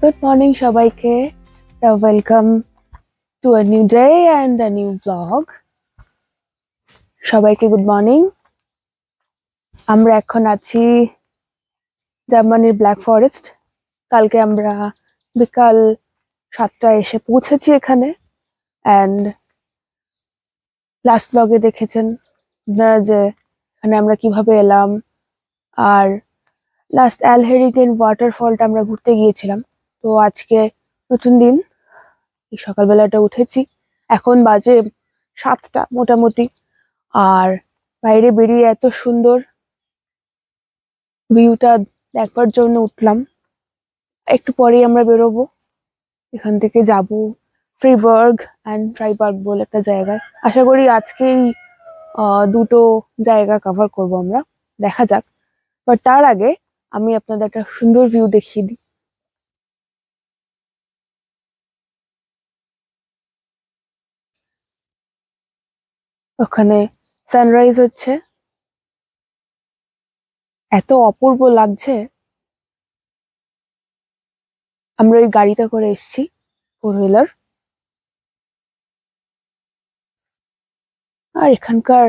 Good morning সবাইকে. Welcome to a new day and a new vlog. সবাইকে good morning. আমরা এখন আছি জার্মানির ব্ল্যাক ফরেস্ট. কালকে আমরা বিকাল 7টায় এসে পৌঁছেছি এখানে. অ্যান্ড লাস্ট ব্লগে দেখেছেন আপনারা যে এখানে আমরা কিভাবে এলাম, আর লাস্ট অ্যালহেরিকেন ওয়াটারফলটা আমরা ঘুরতে গিয়েছিলাম. তো আজকে নতুন দিন, এই সকালবেলাটা উঠেছি, এখন বাজে 7টা মোটামুটি. আর বাইরে বেরিয়ে এত সুন্দর ভিউটা দেখবার জন্য উঠলাম. একটু পরেই আমরা বেরোবো, এখান থেকে যাব ফ্রিবার্গ অ্যান্ড ট্রাইবার্গ বলে একটা জায়গায়. আশা করি আজকেই দুটো জায়গা কভার করব আমরা, দেখা যাক. বাট তার আগে আমি আপনাদের একটা সুন্দর ভিউ দেখিয়ে দিই. ওখানে সানরাইজ হচ্ছে, এত অপূর্ব লাগছে. আমরা ওই গাড়িতে করে এসেছি, 4 হুইলার. আর এখানকার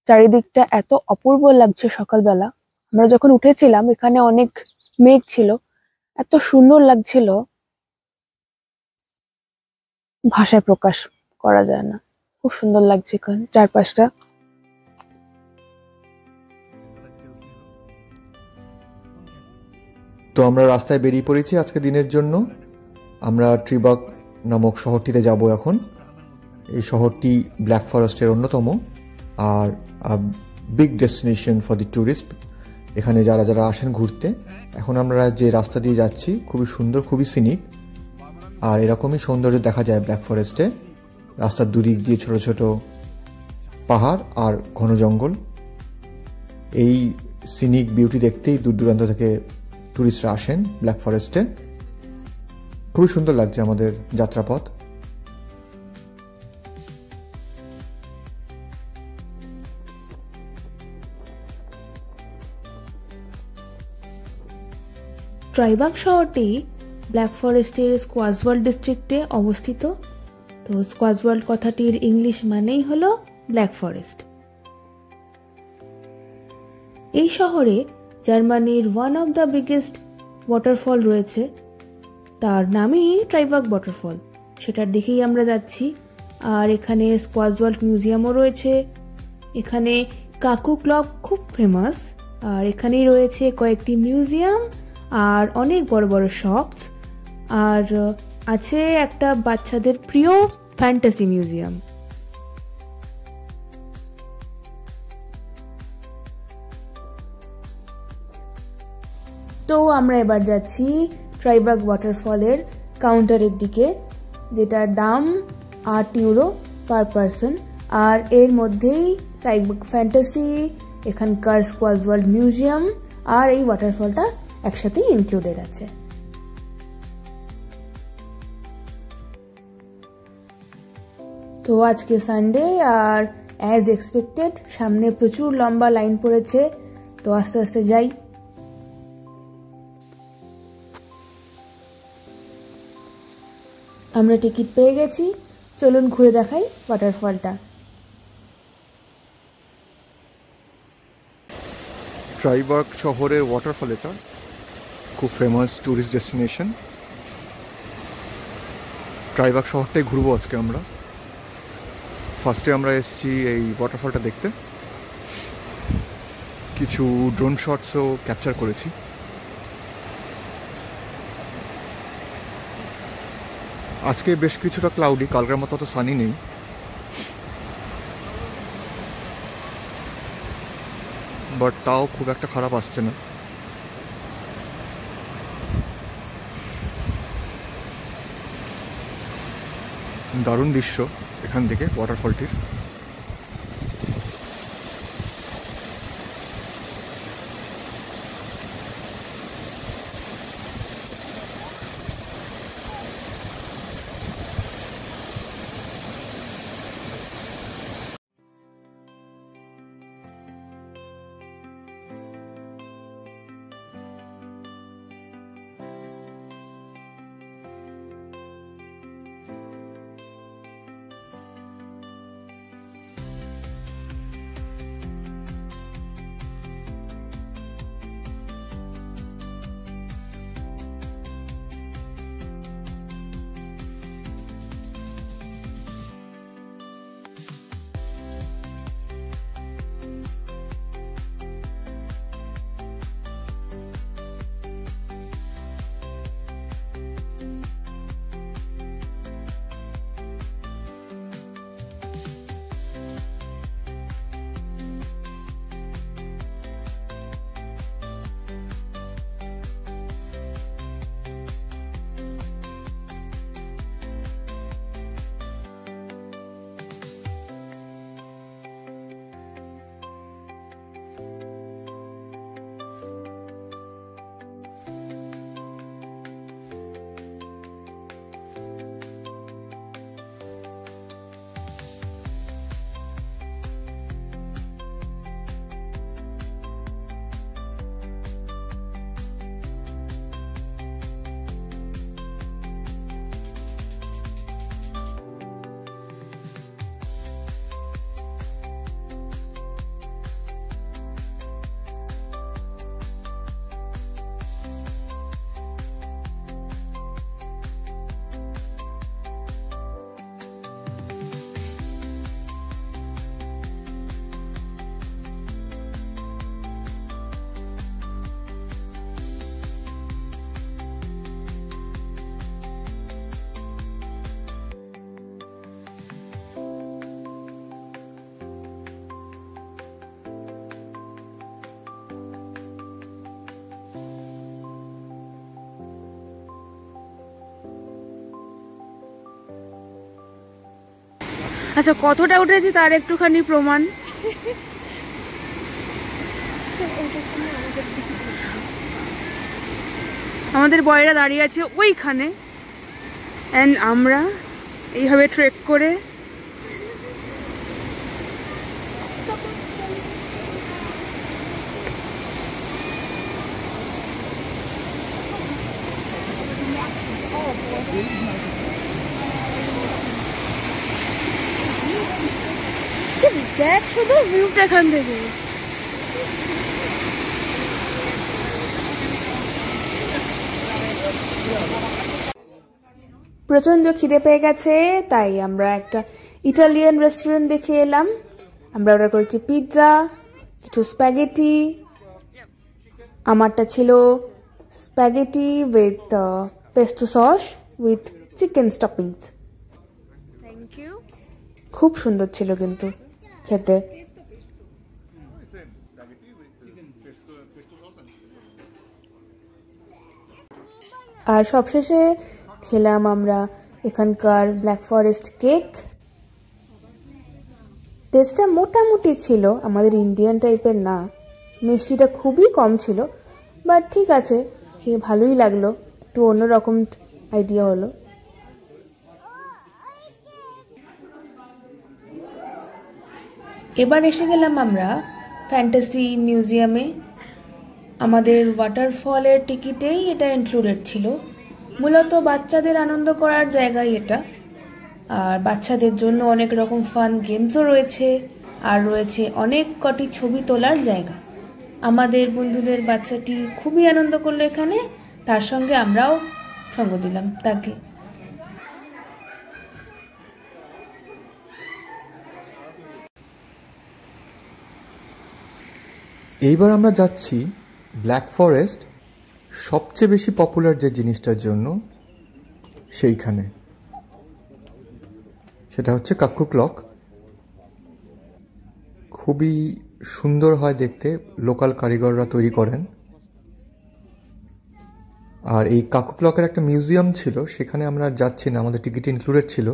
চারিদিকটা এত অপূর্ব লাগছে. সকালবেলা আমরা যখন উঠেছিলাম এখানে অনেক মেঘ ছিল, এত সুন্দর লাগছিল, ভাষায় প্রকাশ করা যায় না. খুব সুন্দর লাগছে এখানে চারপাশটা. তো আমরা রাস্তায় বেরিয়ে পড়েছি আজকে দিনের জন্য. আমরা ট্রিবার্গ নামক শহরটিতে যাব এখন. এই শহরটি ব্ল্যাক ফরেস্টের অন্যতম আর big destination for the tourist. এখানে যারা যারা আসেন ঘুরতে. এখন আমরা যে রাস্তা দিয়ে যাচ্ছি খুবই সুন্দর, খুবই সিনিক, আর এরকমই সৌন্দর্য দেখা যায় ব্ল্যাক ফরেস্টে. রাস্তার দুদিক দিয়ে ছোট ছোট পাহাড় আর ঘন জঙ্গল. এই সিনিক বিউটি দেখতেই দূর দূরান্ত থেকে ট্যুরিস্টরা আসেন ব্ল্যাক ফরেস্টে. খুবই সুন্দর লাগছে আমাদের যাত্রাপথ. ট্রাইবার্গ শহরটি ব্ল্যাক ফরেস্টের স্কোয়াজওয়াল্ড ডিস্ট্রিক্টে অবস্থিত. তো স্কোয়াজওয়াল্ড কথাটির ইংলিশ মানেই হলো ব্ল্যাক ফরেস্ট. এই শহরে জার্মানির one of the biggest waterfall রয়েছে, তার নামই ট্রাইবার্গ ওয়াটারফল. সেটার দিকেই আমরা যাচ্ছি. আর এখানে স্কোয়াজওয়াল্ড মিউজিয়ামও রয়েছে. এখানে কাকু ক্লক খুব ফেমাস. আর এখানেই রয়েছে কয়েকটি মিউজিয়াম আর অনেক বড় বড় শপস. আর আছে একটা বাচ্চাদের প্রিয় ফ্যান্টাসি মিউজিয়াম. তো আমরা এবার যাচ্ছি ট্রাইবার্গ ওয়াটারফলের কাউন্টারের দিকে, যেটার দাম 8 ইউরো পার পারসন. আর এর মধ্যেই ট্রাইবার্গ ফ্যান্টাসি, এখানকার স্কোয়াজওয়াল্ড মিউজিয়াম আর এই ওয়াটারফলটা একসাথেই ইনক্লুডেড আছে. তো আজকে সানডে আর অ্যাজ এক্সপেক্টেড সামনে প্রচুর লম্বা লাইন পড়েছে. তো আস্তে আস্তে যাই. আমরা টিকিট পেয়ে গেছি, চলুন ঘুরে দেখাই ওয়াটারফলটা. ট্রাইবার্গ শহরের ওয়াটারফল এটা খুব ফেমাস ট্যুরিস্ট ডেস্টিনেশন. ট্রাইবার্গ শহরটাই ঘুরবো আজকে আমরা. ফার্স্টে আমরা এসেছি এই ওয়াটারফলটা দেখতে. কিছু ড্রোন শটসও ক্যাপচার করেছি. আজকে বেশ কিছুটা ক্লাউডি, কালকের মতো অত সানি নেই. বাট তাও খুব একটা খারাপ আসছে না. দারুণ দৃশ্য এখান থেকে ওয়াটারফলটির. আচ্ছা, কতটা উঠেছি তার একটুখানি প্রমাণ। আমাদের বয়েরা দাঁড়িয়ে আছে ওইখানে, অ্যান্ড আমরা এইভাবে ট্রেক করে দেখ শুধু ভিউটা এখান থেকে। প্রচন্ড খিদে পেয়ে গেছে, তাই আমরা একটা ইটালিয়ান রেস্টুরেন্ট দেখে এলাম। আমরা অর্ডার করেছি পিৎজা, কিছু স্প্যাগেটি। আমারটা ছিল spaghetti with pesto sauce with chicken toppings. Thank you. খুব সুন্দর ছিল কিন্তু খেতে। আর সবশেষে খেলাম আমরা এখানকার ব্ল্যাক ফরেস্ট কেক। টেস্টটা মোটামুটি ছিল, আমাদের ইন্ডিয়ান টাইপের না, মিষ্টিটা খুবই কম ছিল, বাট ঠিক আছে, খেয়ে ভালোই লাগলো, একটু অন্যরকম আইডিয়া হলো। এবার এসে গেলাম আমরা ফ্যান্টাসি মিউজিয়ামে। আমাদের ওয়াটারফলের টিকিটেই এটা ইনক্লুডেড ছিল। মূলত বাচ্চাদের আনন্দ করার জায়গায় এটা, আর বাচ্চাদের জন্য অনেক রকম ফান গেমসও রয়েছে, আর রয়েছে অনেক কটি ছবি তোলার জায়গা। আমাদের বন্ধুদের বাচ্চাটি খুবই আনন্দ করলো এখানে, তার সঙ্গে আমরাও সঙ্গ দিলাম তাকে। এইবার আমরা যাচ্ছি ব্ল্যাক ফরেস্ট সবচেয়ে বেশি পপুলার যে জিনিসটার জন্য, সেইখানে। সেটা হচ্ছে কাক্কু ক্লক। খুবই সুন্দর হয় দেখতে, লোকাল কারিগররা তৈরি করেন। আর এই কাক্কু ক্লকের একটা মিউজিয়াম ছিল, সেখানে আমরা যাচ্ছি না, আমাদের টিকিট ইনক্লুডেড ছিল,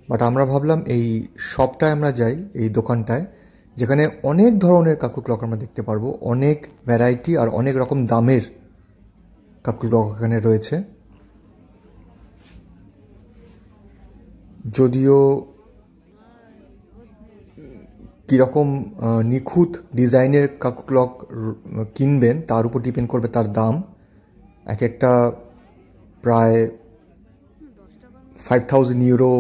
বাট আমরা ভাবলাম এই শপটায় আমরা যাই, এই দোকানটায়, যেখানে অনেক ধরনের কাক্কু ক্লক আমরা দেখতে পারবো, অনেক ভ্যারাইটি আর অনেক রকম দামের কাক্কু ক্লক এখানে রয়েছে। যদিও কীরকম নিখুঁত ডিজাইনের কাক্কু ক্লক কিনবেন তার উপর ডিপেন্ড করবে তার দাম। এক একটা প্রায় 5000 ইউরো,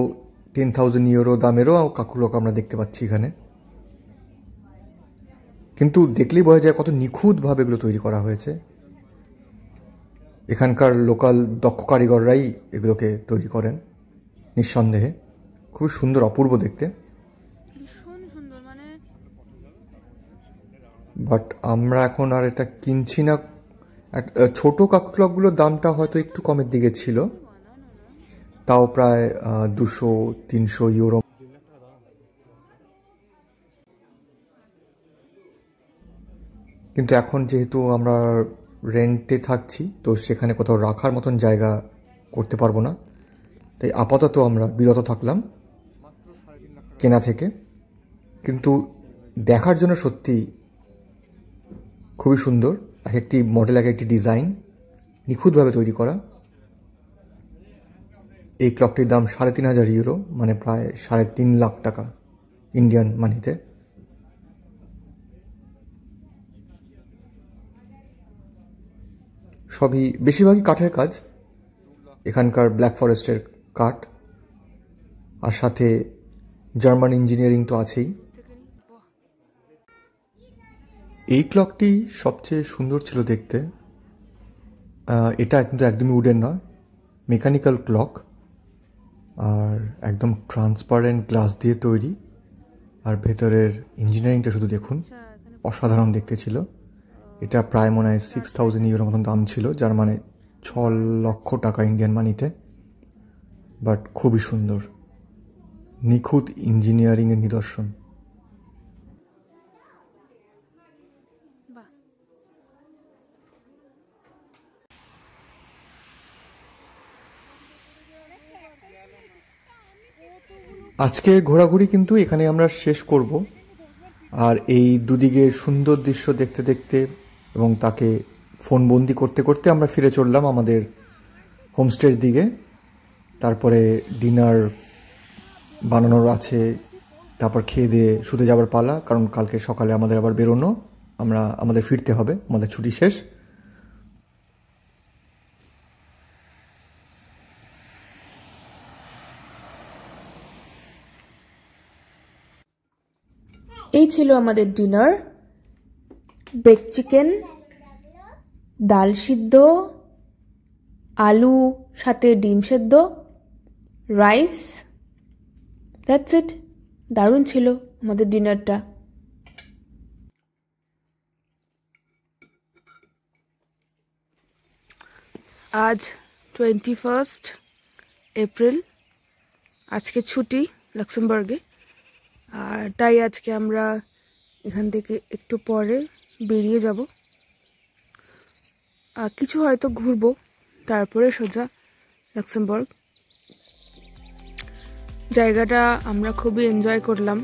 10,000 ইউরো দামেরও কাক্কু ক্লক আমরা দেখতে পাচ্ছি এখানে। কিন্তু দেখলেই বোঝা যায় কত নিখুঁতভাবে এগুলো তৈরি করা হয়েছে। এখানকার লোকাল দক্ষ কারিগররাই এগুলোকে তৈরি করেন নিঃসন্দেহে। খুবই সুন্দর, অপূর্ব দেখতে। ভীষণ সুন্দর, মানে বাট আমরা এখন আর এটা কিনছি না। ছোটো কাক্কু ক্লকগুলোর দামটা হয়তো একটু কমের দিকে ছিল, তাও প্রায় 200-300 ইউরো। কিন্তু এখন যেহেতু আমরা রেন্টে থাকছি, তো সেখানে কোথাও রাখার মতন জায়গা করতে পারবো না, তাই আপাতত আমরা বিরত থাকলাম কেনা থেকে। কিন্তু দেখার জন্য সত্যি খুবই সুন্দর, এক একটি মডেল এক একটি ডিজাইন নিখুঁতভাবে তৈরি করা। এই ক্লকটির দাম 3500 ইউরো, মানে প্রায় 3.5 লাখ টাকা ইন্ডিয়ান মানিতে। সবই বেশিরভাগই কাঠের কাজ, এখানকার ব্ল্যাক ফরেস্টের কাঠ, আর সাথে জার্মান ইঞ্জিনিয়ারিং তো আছেই। এই ক্লকটি সবচেয়ে সুন্দর ছিল দেখতে। এটা কিন্তু একদমই উডেন নয়, মেকানিক্যাল ক্লক, আর একদম ট্রান্সপারেন্ট গ্লাস দিয়ে তৈরি। আর ভেতরের ইঞ্জিনিয়ারিংটা শুধু দেখুন, অসাধারণ দেখতে ছিল। এটা প্রায় মনে হয় 6000 ইউরো মতন দাম ছিল, যার মানে 6 লক্ষ টাকা ইন্ডিয়ান মানিতে। বাট খুবই সুন্দর, নিখুঁত ইঞ্জিনিয়ারিংয়ের নিদর্শন। আজকে ঘোরাঘুরি কিন্তু এখানে আমরা শেষ করব। আর এই দুদিকের সুন্দর দৃশ্য দেখতে দেখতে এবং তাকে ফোন বন্দি করতে করতে আমরা ফিরে চললাম আমাদের হোমস্টের দিকে। তারপরে ডিনার বানানোর আছে, তারপর খেয়ে দিয়ে শুতে যাবার পালা, কারণ কালকে সকালে আমাদের আবার বেরোনো, আমাদের ফিরতে হবে, আমাদের ছুটি শেষ। এই ছিল আমাদের ডিনার। বেক চিকেন, ডাল সিদ্ধ, আলু সাথে ডিম সেদ্ধ, রাইস, দ্যাটস ইট। দারুণ ছিল আমাদের ডিনারটা। আজ 21 এপ্রিল, আজকে ছুটি লাক্সেমবার্গে, আর তাই আজকে আমরা এখান থেকে একটু পরে বেরিয়ে যাব। কিছু হয়তো ঘুরবো, তারপরে সোজা লাক্সেমবার্গ। জায়গাটা আমরা খুবই এনজয় করলাম।